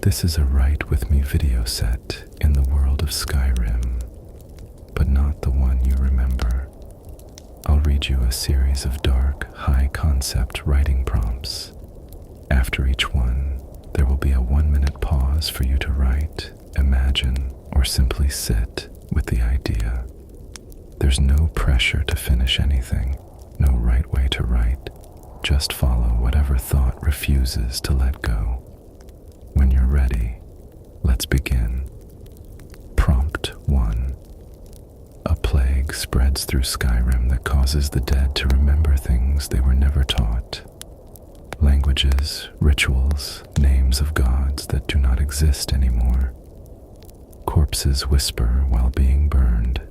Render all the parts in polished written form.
This is a Write With Me video set in the world of Skyrim, but not the one you remember. I'll read you a series of dark, high-concept writing prompts. After each one, there will be a 1-minute pause for you to write, imagine, or simply sit with the idea. There's no pressure to finish anything, no right way to write. Just follow whatever thought refuses to let go. When you're ready, let's begin. Prompt 1. A plague spreads through Skyrim that causes the dead to remember things they were never taught. Languages, rituals, names of gods that do not exist anymore. Corpses whisper while being burned.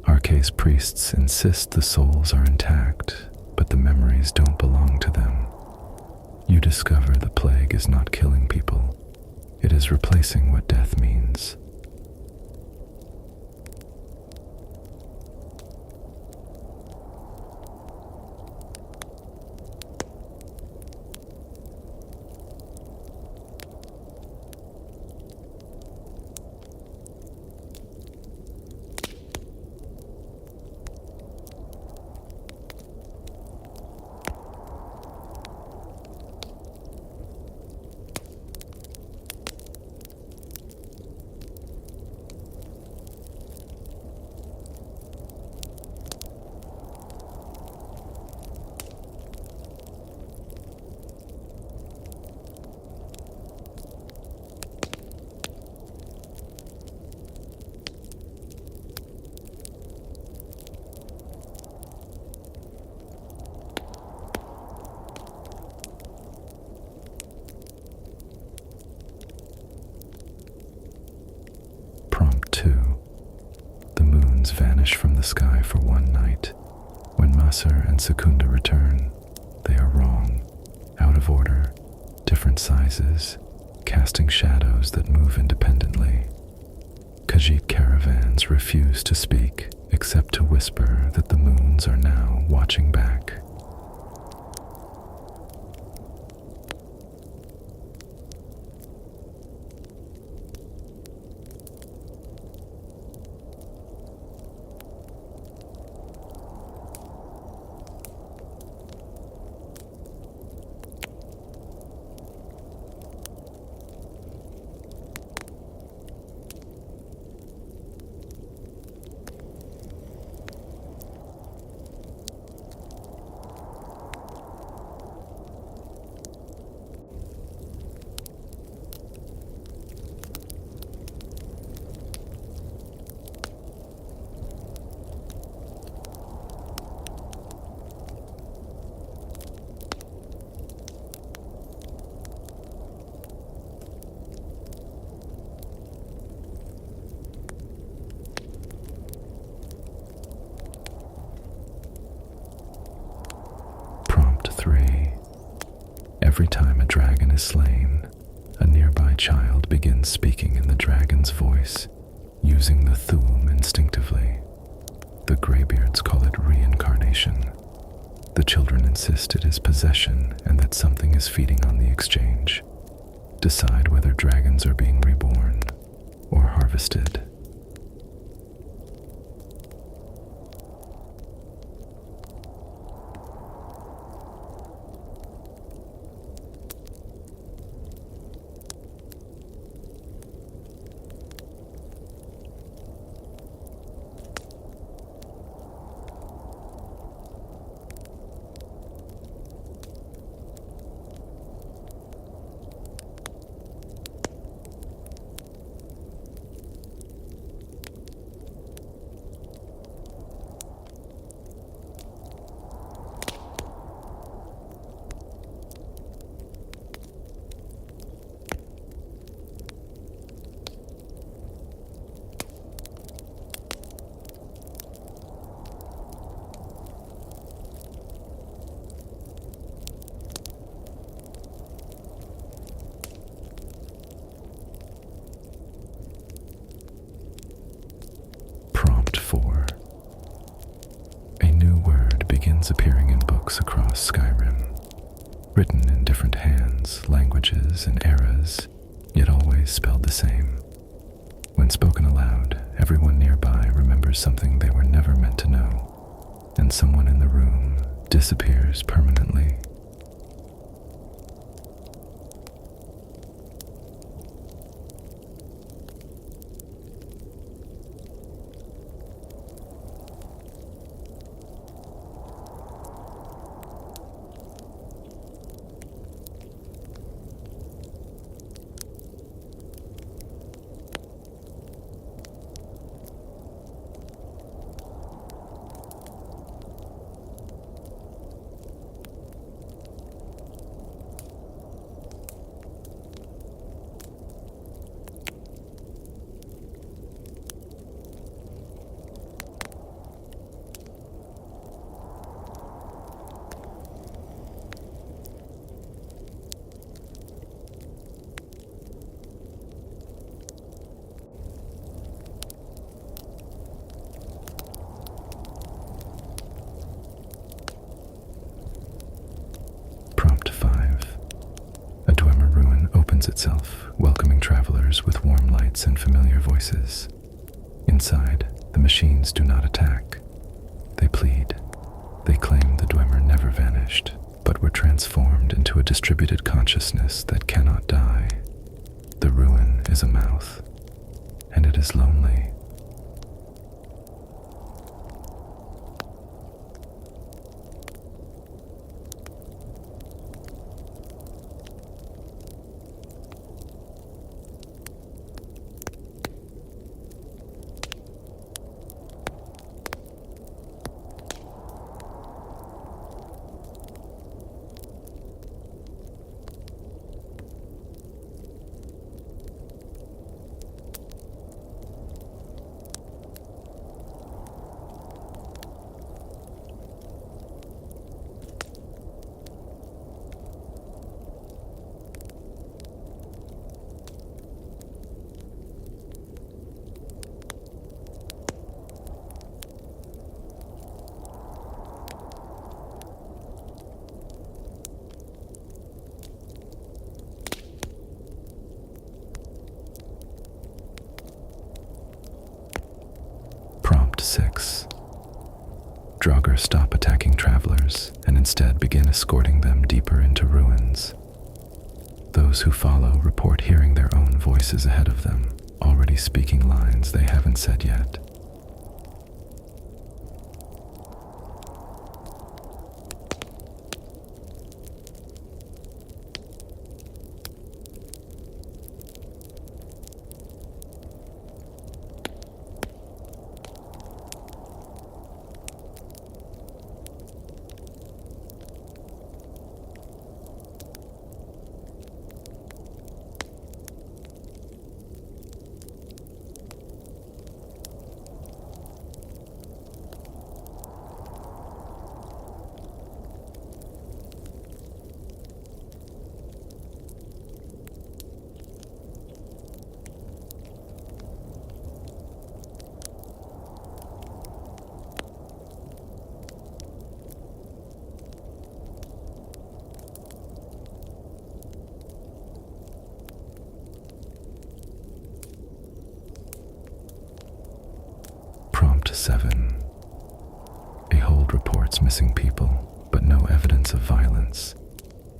Arcay's priests insist the souls are intact, but the memories don't belong to them. You discover the plague is not killing people. It is replacing what death means. Prompt 2. The moons vanish from the sky for one night. When Masr and Secunda return, they are wrong, out of order, different sizes, casting shadows that move independently. Khajiit caravans refuse to speak, except to whisper that the moons are now watching back. Prompt 3. Every time a dragon is slain, a nearby child begins speaking in the dragon's voice, using the Thu'um instinctively. The Greybeards call it reincarnation. The children insist it is possession and that something is feeding on the exchange. Decide whether dragons are being reborn or harvested. Appearing in books across Skyrim, written in different hands, languages, and eras. yet always spelled the same. When spoken aloud, everyone nearby remembers something they were never meant to know, and someone in the room disappears permanently. Prompt 5. A Dwemer ruin opens itself, welcoming travelers with warm lights and familiar voices. Inside, the machines do not attack. They plead. They claim the Dwemer never vanished, but were transformed into a distributed consciousness that cannot die. The ruin is a mouth, and it is lonely. Prompt 6. Draugr stop attacking travelers and instead begin escorting them deeper into ruins. Those who follow report hearing their own voices ahead of them, already speaking lines they haven't said yet. Prompt 7. A hold reports missing people, but no evidence of violence.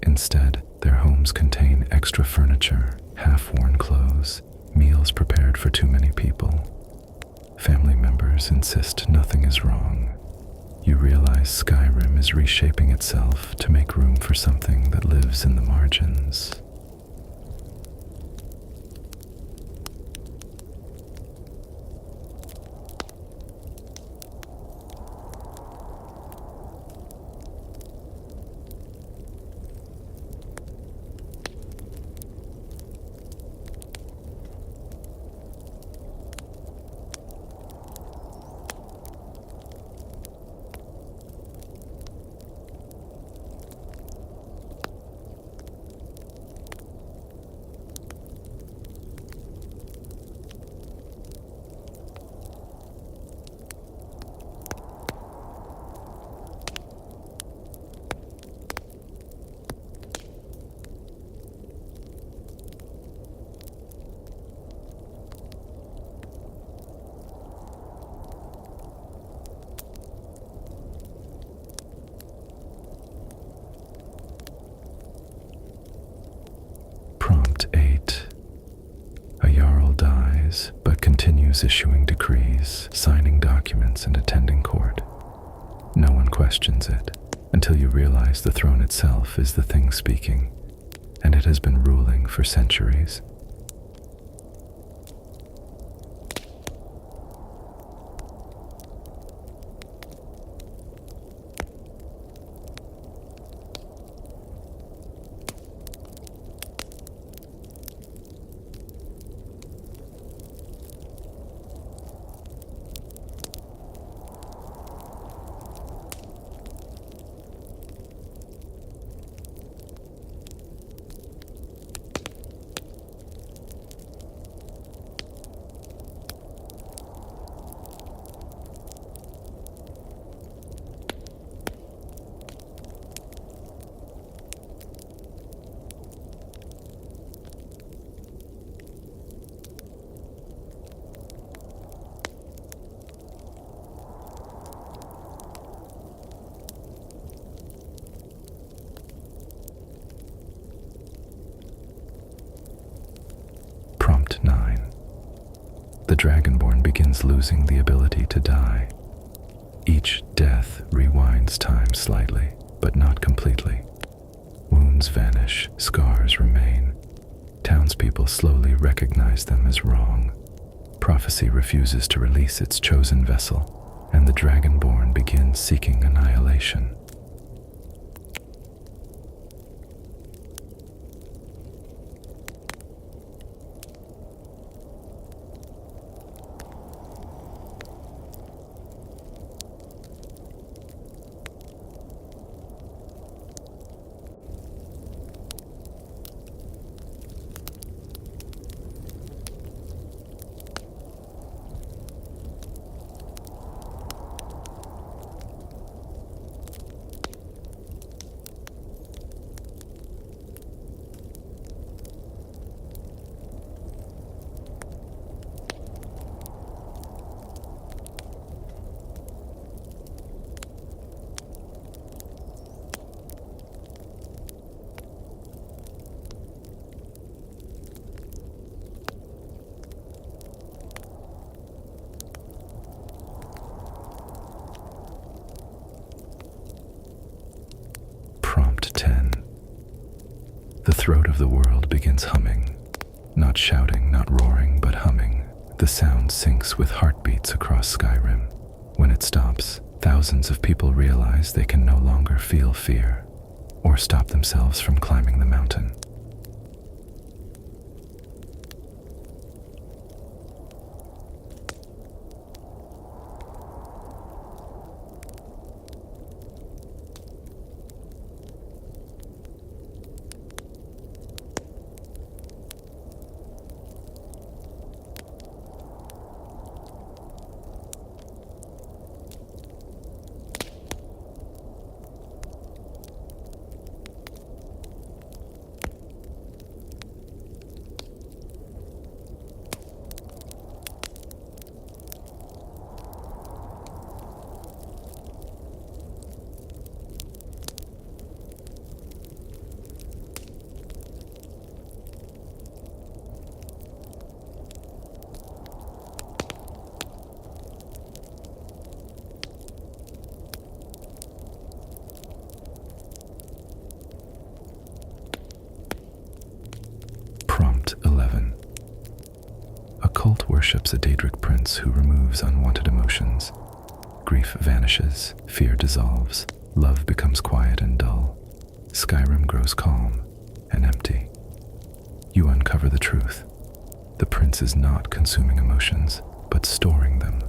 Instead, their homes contain extra furniture, half-worn clothes, meals prepared for too many people. Family members insist nothing is wrong. You realize Skyrim is reshaping itself to make room for something that lives in the margins. lives issuing decrees, signing documents, and attending court. No one questions it until you realize the throne itself is the thing speaking, and it has been ruling for centuries. Prompt 9. The Dragonborn begins losing the ability to die. Each death rewinds time slightly, but not completely. Wounds vanish, scars remain. Townspeople slowly recognize them as wrong. Prophecy refuses to release its chosen vessel, and the Dragonborn begins seeking annihilation. Prompt 10. The throat of the world begins humming. Not shouting, not roaring, but humming. The sound syncs with heartbeats across Skyrim. When it stops, thousands of people realize they can no longer feel fear or stop themselves from climbing the mountain. Prompt 11. A cult worships a Daedric prince who removes unwanted emotions. Grief vanishes, fear dissolves, love becomes quiet and dull. Skyrim grows calm and empty. You uncover the truth. The prince is not consuming emotions, but storing them.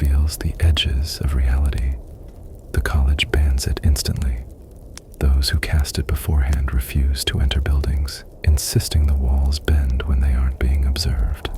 reveals the edges of reality, the college bans it instantly. Those who cast it beforehand refuse to enter buildings, insisting the walls bend when they aren't being observed.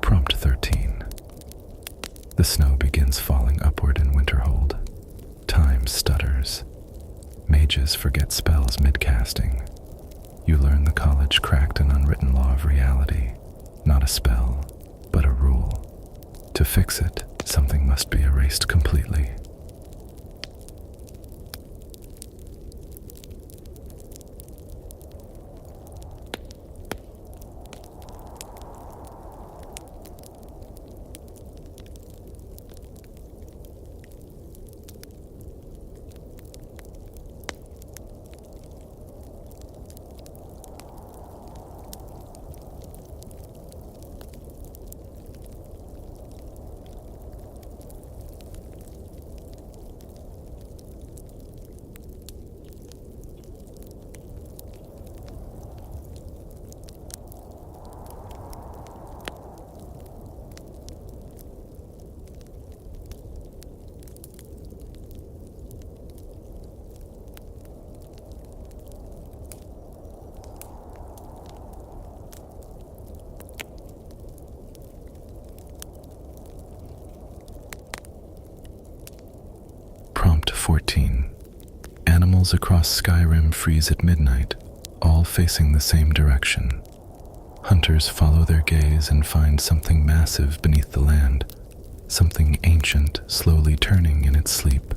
Prompt 13. The snow begins falling upward in Winterhold. Time stutters. Mages forget spells mid-casting. You learn the college cracked an unwritten law of reality, not a spell, but a rule. To fix it, something must be erased completely. Prompt 14. Animals across Skyrim freeze at midnight, all facing the same direction. Hunters follow their gaze and find something massive beneath the land, something ancient slowly turning in its sleep.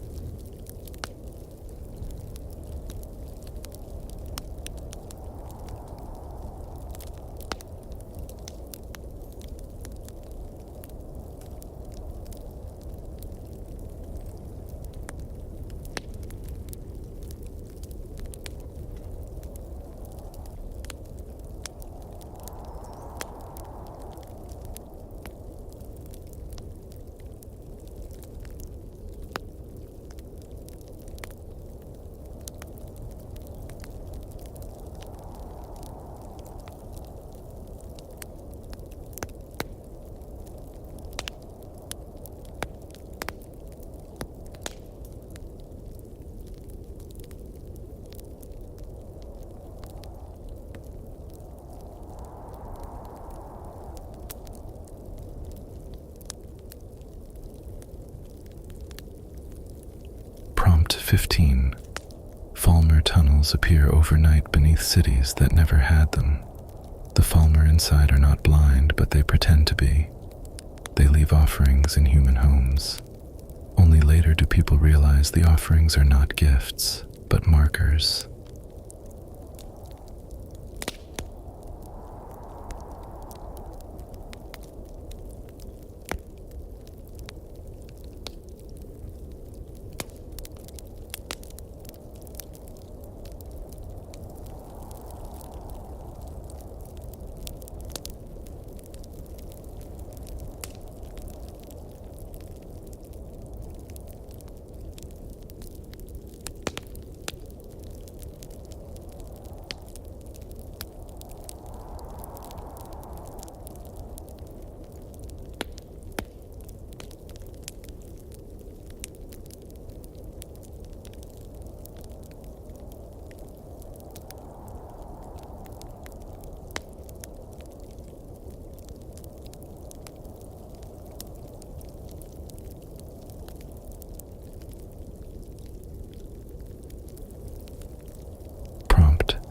Prompt 15. Falmer tunnels appear overnight beneath cities that never had them. The Falmer inside are not blind, but they pretend to be. They leave offerings in human homes. Only later do people realize the offerings are not gifts, but markers.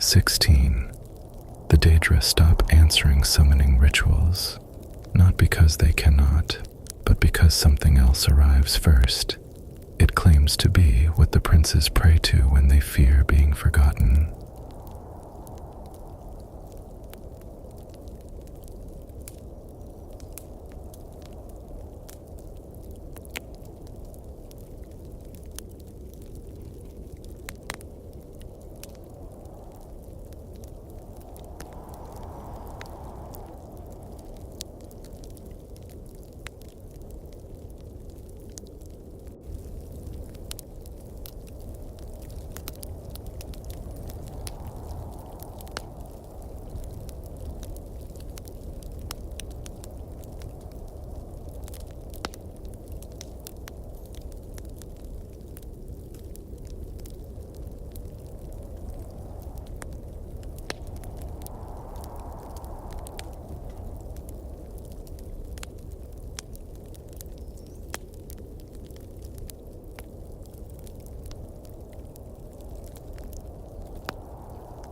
16. The Daedra stop answering summoning rituals, not because they cannot, but because something else arrives first. It claims to be what the princes pray to when they fear being forgotten.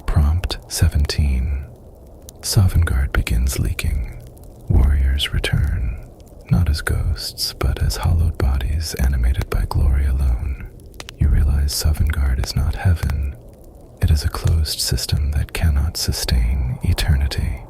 Prompt 17. Sovngarde begins leaking. Warriors return, not as ghosts, but as hollowed bodies animated by glory alone. You realize Sovngarde is not heaven. It is a closed system that cannot sustain eternity.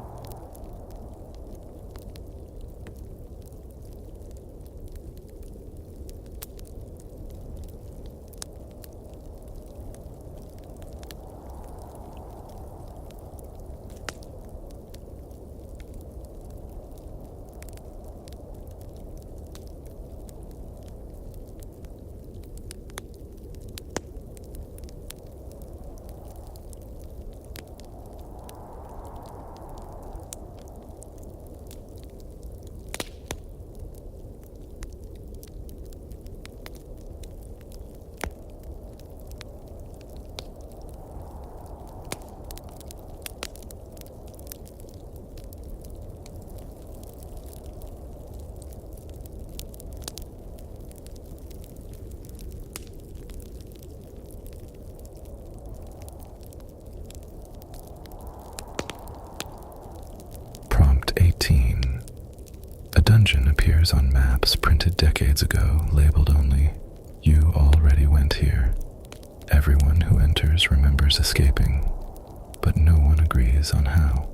Prompt 18. A dungeon appears on maps printed decades ago, labeled only, "You already went here." Everyone who enters remembers escaping, but no one agrees on how.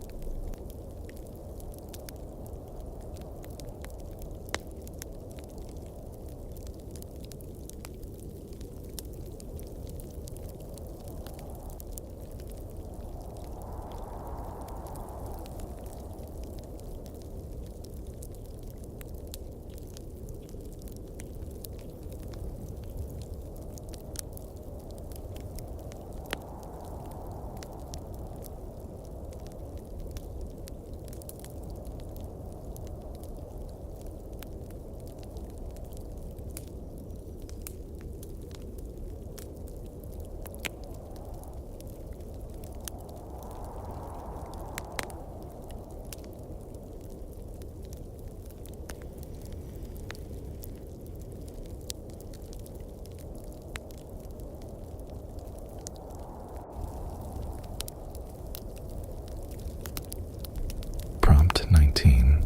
Prompt 19.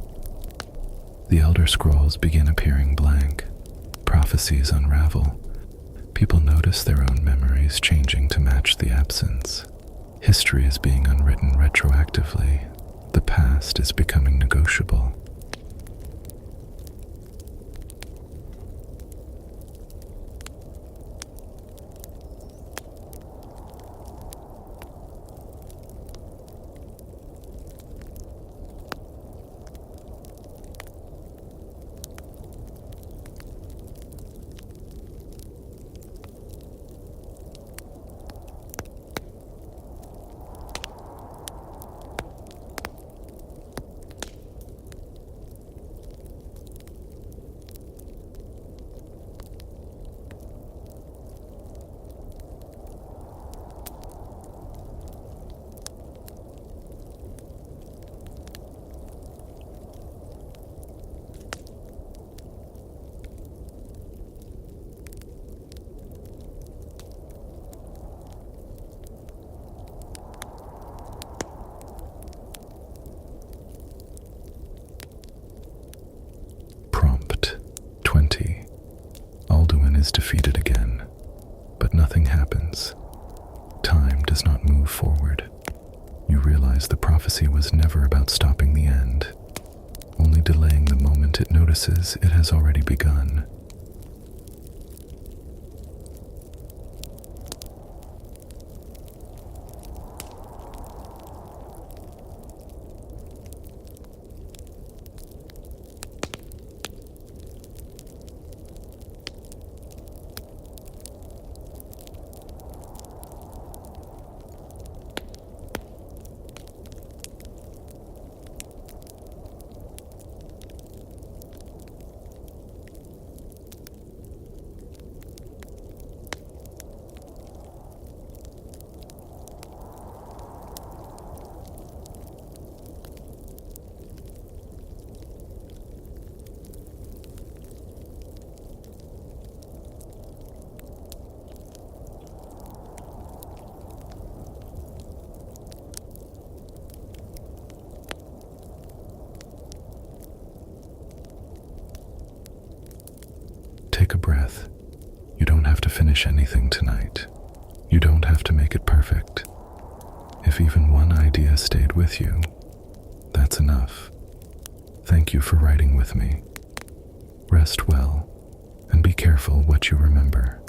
The Elder Scrolls begin appearing blank. Prophecies unravel. People notice their own memories changing to match the absence. History is being unwritten retroactively. The past is becoming negotiable. defeated again, but nothing happens. Time does not move forward. You realize the prophecy was never about stopping the end, only delaying the moment it notices it has already begun. Take a breath. You don't have to finish anything tonight. You don't have to make it perfect. If even one idea stayed with you, that's enough. Thank you for writing with me. Rest well, and be careful what you remember.